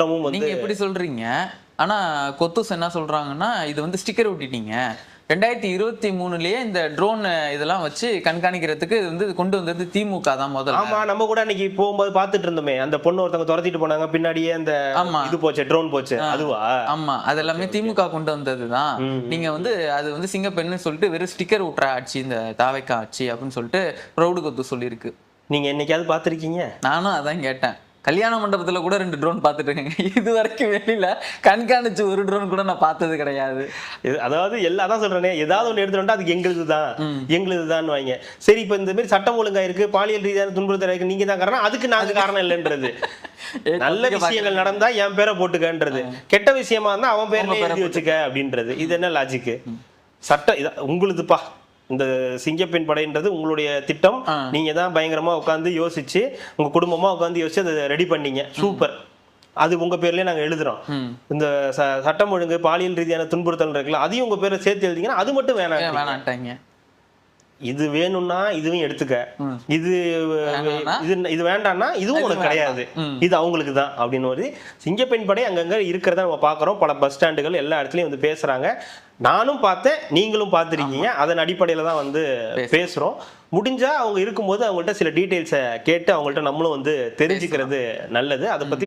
குற்றமும் வந்து. நீங்க எப்படி சொல்றீங்க? ஆனா கொத்தூஸ் என்ன சொல்றாங்கன்னா, இது வந்து ஸ்டிக்கர் ஒட்டிட்டீங்க. 2023லயே இந்த ட்ரோன் இதெல்லாம் வச்சு கண்காணிக்கிறதுக்கு வந்து கொண்டு வந்தது திமுக தான் முதல்ல. ஆமா, நம்ம கூட அன்னைக்கு போகும்போது பாத்துட்டு இருந்தோமே, அந்த பொண்ணு ஒருத்தவங்க துரத்திட்டு போனாங்க, பின்னாடியே அந்த இது போச்சு, ட்ரோன் போச்சு, அதுவா? ஆமா, அது எல்லாமே திமுக கொண்டு வந்ததுதான். நீங்க வந்து அது வந்து சிங்கப்பெண்ணு சொல்லிட்டு வெறும் ஸ்டிக்கர் ஒட்டுற ஆட்சி இந்த தாவேக்கா ஆட்சி அப்படின்னு சொல்லிட்டு ப்ரௌடு கொத்து சொல்லியிருக்கு. நீங்க என்னைக்காவது பாத்திருக்கீங்க? நானும் அதான் கேட்டேன். கல்யாண மண்டபத்துல கூட 2 ட்ரோன் பார்த்துட்டு இருக்கேங்க. இது வரைக்கும் வெளியில கண்காணிச்சு ஒரு ட்ரோன் கூட நான் பார்த்தது கிடையாது. அதாவது அதான் சொல்றேனே, ஏதாவது ஒன்று எடுத்துட்டா அதுக்கு எங்களுது தான் வாங்க. சரி, இப்ப இந்த மாதிரி சட்டம் ஒழுங்கா இருக்கு, பாலியல் ரீதியான துன்புறுத்தல் இருக்கு, நீங்க தான் காரணம், அதுக்கு நாங்க காரணம் இல்லைன்றது. நல்ல விஷயங்கள் நடந்தா என் பேரை போட்டுக்கன்றது, கெட்ட விஷயமா இருந்தா அவன் பேரை எழுதி வச்சுக்க அப்படின்றது. இது என்ன லாஜிக்? சட்டம் உங்களுதுப்பா, இந்த சிங்கப்பெண் படைன்றது உங்களுடைய திட்டம், நீங்க தான் பயங்கரமா உட்காந்து யோசிச்சு உங்க குடும்பமா உட்காந்து யோசிச்சு அதை ரெடி பண்ணீங்க, சூப்பர். அது உங்க பேர்லயே நாங்க எழுதுறோம். இந்த சட்டம் ஒழுங்கு பாலியல் ரீதியான துன்புறுத்தல் இருக்குல்ல, அதையும் உங்க பேரை சேர்த்து எழுதிங்கன்னா அது மட்டும் வேணாட்டாங்க. இது வேணும்னா இதுவும் எடுத்துக்க, இது இது வேண்டாம்னா இதுவும் உனக்கு கிடையாது, இது அவங்களுக்கு தான் அப்படின்னு ஒரு சிங்கப்பெண் படை அங்கங்க இருக்கிறத நம்ம பாக்குறோம். பல பஸ் ஸ்டாண்டுகள் எல்லா இடத்துலயும் வந்து பேசுறாங்க. நானும் பார்த்தேன், நீங்களும் பார்த்துருக்கீங்க. அதன் அடிப்படையில தான் வந்து பேசுறோம். முடிஞ்சா அவங்க இருக்கும்போது அவங்கள்ட்ட சில டீட்டெயில்ஸை கேட்டு அவங்கள்ட்ட நம்மளும் வந்து தெரிஞ்சுக்கிறது நல்லது. அதை பத்தி